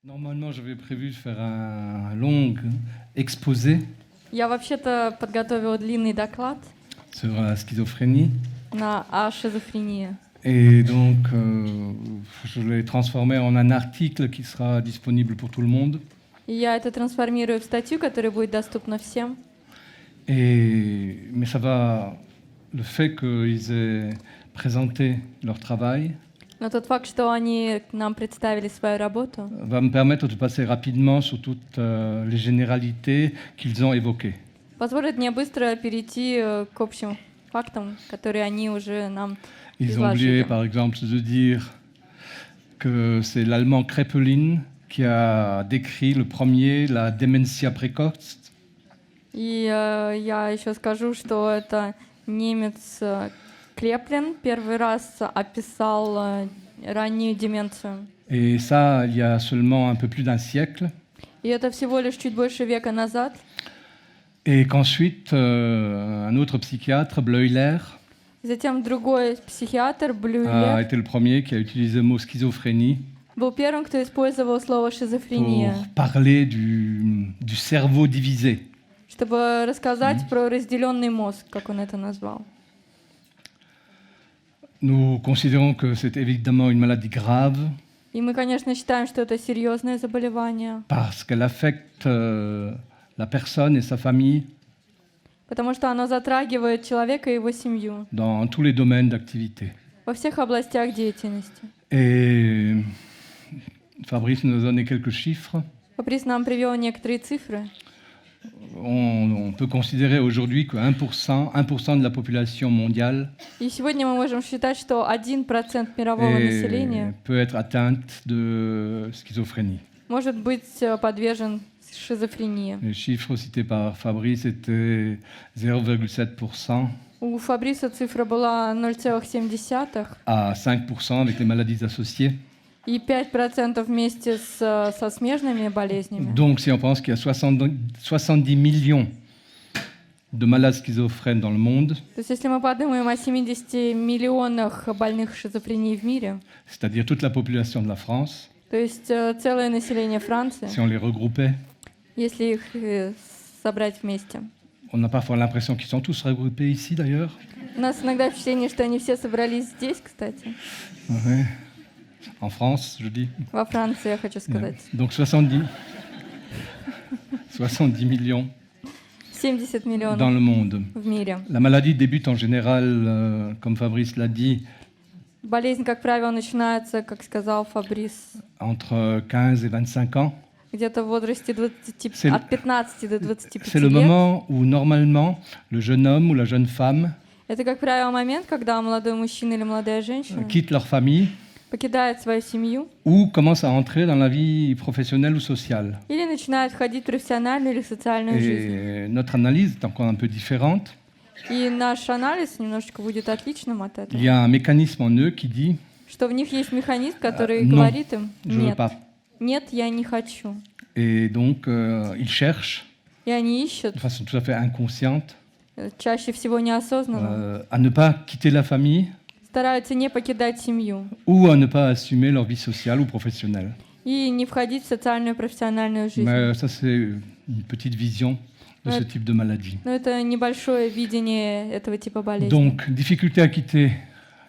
Normalement, j'avais prévu de faire un long exposé Я вообще-то подготовила длинный доклад sur la schizophrénie. о шизофрении. Et donc, je l'ai transformé en un article qui sera disponible pour tout le monde. И я это трансформирую в статью, которая будет доступна всем. Mais ça va, le fait qu'ils aient présenté leur travail Но тот факт, что они нам представили свою работу, va me permettre de passer rapidement sur toutes les généralités qu'ils ont évoquées. позволит мне быстро перейти к общим фактам, которые они уже нам Ils ont oublié, изложили. par exemple, de dire que c'est l'allemand Kraepelin qui a décrit le premier la dementia précoce. И я еще скажу, что это немец Клеплин первый раз описал раннюю деменцию. Et ça, il y a seulement un peu plus d'un siècle. И это всего лишь чуть больше века назад. Et qu'ensuite, un autre psychiatre, Bleuler, Затем другой психиатр, a Блюлер, été le premier qui a utilisé le mot schizophrénie был первым, кто использовал слово «шизофрения», pour parler du cerveau divisé. чтобы рассказать про разделенный мозг, как он это назвал. Nous considérons que c'est évidemment une maladie grave И мы, конечно, считаем, что это серьезное заболевание, parce qu'elle affecte la personne et sa famille потому что оно затрагивает человека и его семью dans tous les domaines d'activité. во всех областях деятельности. Et Fabrice nous a donné quelques chiffres. Фабрис нам привел некоторые цифры. On peut considérer aujourd'hui que 1% de la population mondiale И сегодня мы можем считать, что 1% мирового населения peut être atteinte de schizophrénie. может быть подвержен шизофрении. Les chiffres cités par Fabrice étaient 0,7% У Фабриса цифра была 0,7 à 5% avec les maladies associées. и 5% вместе со смежными болезнями. Donc si on pense qu'il y a 70 millions de malades schizophrènes dans le monde, То есть если мы подумаем о 70 миллионах больных шизофренией в мире, c'est-à-dire toute la population de la France, то есть целое население Франции, si on les regroupait, если их собрать вместе. on a parfois l'impression qu'ils sont tous regroupés ici d'ailleurs. У нас иногда впечатление, что они все собрались здесь, кстати, Ouais. En France, je dis. во Франции, я хочу сказать. Donc 70 millions 70 dans миллионов le monde. в мире. La maladie débute en général, comme Fabrice l'a dit, Болезнь, как правило, начинается, как сказал Фабрис, entre 15 et 25 ans. где-то в возрасте C'est- от 15 до 25 C'est le лет. moment où normalement le jeune homme ou la jeune femme Это, как правило, момент, когда молодой мужчина или молодая женщина quitte leur famille покидает свою семью ou commence à entrer dans la vie professionnelle ou sociale. или начинает входить в профессиональную или социальную жизнь. Et notre analyse est encore un peu différente. И наш анализ немножечко будет отличным от Il этого. y a un mécanisme en eux qui dit Что в них есть механизм, который non, говорит им je ne veux «нет, pas. нет, я не хочу». Et donc ils cherchent И они ищут, de façon tout à fait inconsciente чаще всего неосознанно, à ne pas quitter la famille стараются не покидать семью ou à ne pas assumer leur vie sociale ou professionnelle. и не входить в социальную и профессиональную жизнь. Mais ça, c'est une petite vision de ce Ouais. type de maladie. Но это небольшое видение этого типа болезни. Donc, difficulté à quitter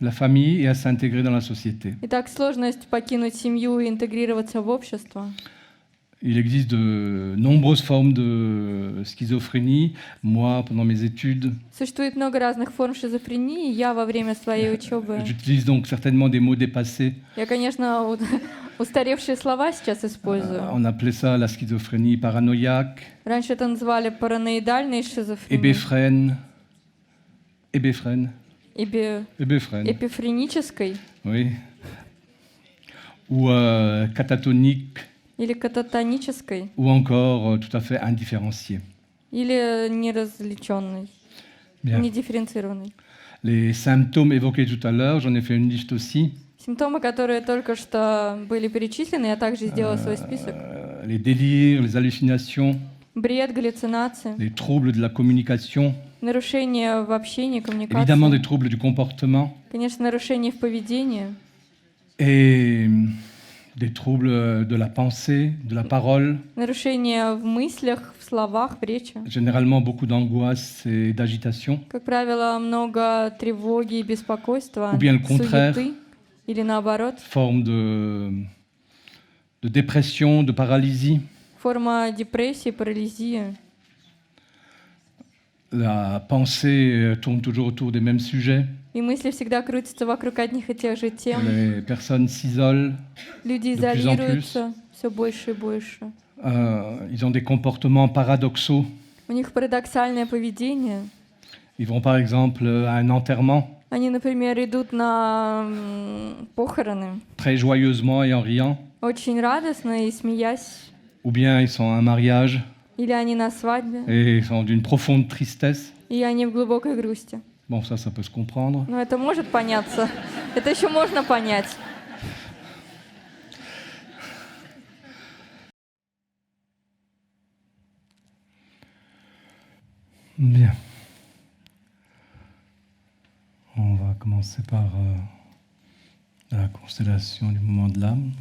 la famille et à s'intégrer dans la société. Итак, сложность покинуть семью и интегрироваться в общество. Il existe de nombreuses formes de schizophrénie. Moi, pendant mes études, Существует много разных форм шизофрении. Я во время своей учебы, j'utilise donc certainement des mots dépassés. я, конечно, устаревшие слова сейчас использую. On appelait ça la schizophrénie paranoïaque, Раньше это называли параноидальной шизофренией, ébéphrène, эпифренической oui, ou catatonique, или кататонической, ou encore tout à fait indifférenciée. или неразличенной, Bien. недифференцированной. Les symptômes évoqués tout à l'heure, j'en ai fait une liste aussi. Симптомы, которые только что были перечислены, я также сделала свой список. Les délires, les hallucinations, Бред, галлюцинации, les troubles de la communication, нарушения в общении, évidemment des коммуникации, troubles du comportement конечно, нарушения в поведении. et des troubles de la pensée, de la parole, нарушения в мыслях, в словах, в речи. généralement beaucoup d'angoisse et d'agitation, Как правило, много тревоги и беспокойства, Ou bien le contraire. суеты, или наоборот, forme de dépression, de paralysie. форма депрессии, парализии. La pensée tourne toujours autour des mêmes sujets. И мысли всегда крутятся вокруг одних и тех же тем. Les personnes s'isolent, Люди de plus en изолируются все больше и больше. ils ont des comportements paradoxaux. У них парадоксальное поведение. Ils vont par exemple à un enterrement, Они, например, идут на похороны très joyeusement et en riant, очень радостно и смеясь. ou bien ils sont à un mariage Или они на свадьбе, et ils sont d'une profonde tristesse. и они в глубокой грусти. Bon, ça peut se comprendre. Но это может поняться. Это еще можно понять. Bien. On va commencer par la constellation du moment de l'âme.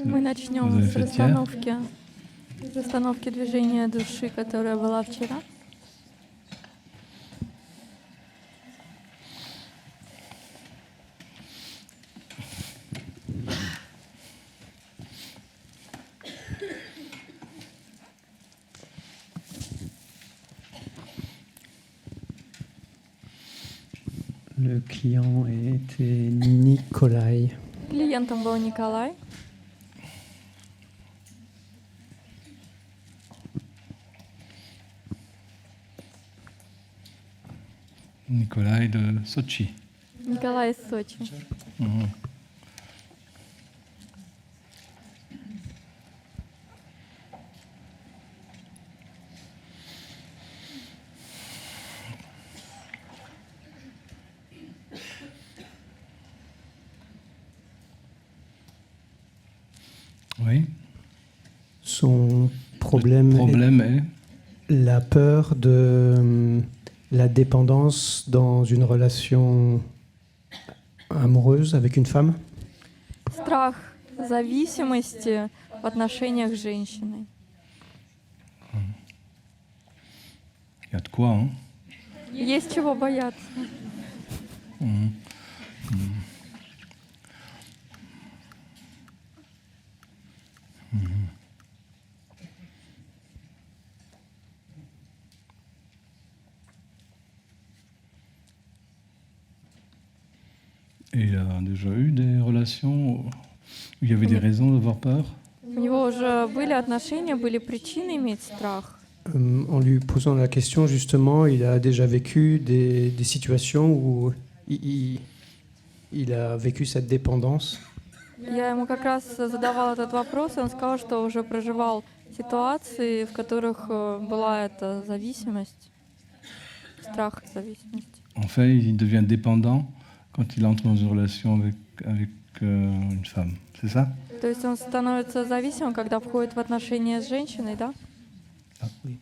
Мы начнем Vous avez с fait hier. расстановки движения души, которая была вчера. Le client était Nikolai. Клиентом был Николай. Nikolai de Sochi. Николай из Сочи. Mhm. Oui. Son problème, Le problème est la peur de la dépendance dans une relation amoureuse avec une femme. Страх зависимости в отношениях с женщиной. il y a de quoi, hein? Есть чего бояться. Mhm. Mhm. Mhm. Et il a déjà eu des relations où il y avait des raisons d'avoir peur. У него уже были отношения, были причины иметь страх. En lui posant la question, justement, il a déjà vécu des situations où il a vécu cette dépendance. Я ему как раз задавала этот вопрос, и он сказал, что уже проживал ситуации, в которых была эта зависимость, страх зависимости. En fait, il devient dépendant quand il entre dans une relation avec une femme. C'est ça? То есть он становится зависимым, когда входит в отношения с женщиной, да? Ah, oui.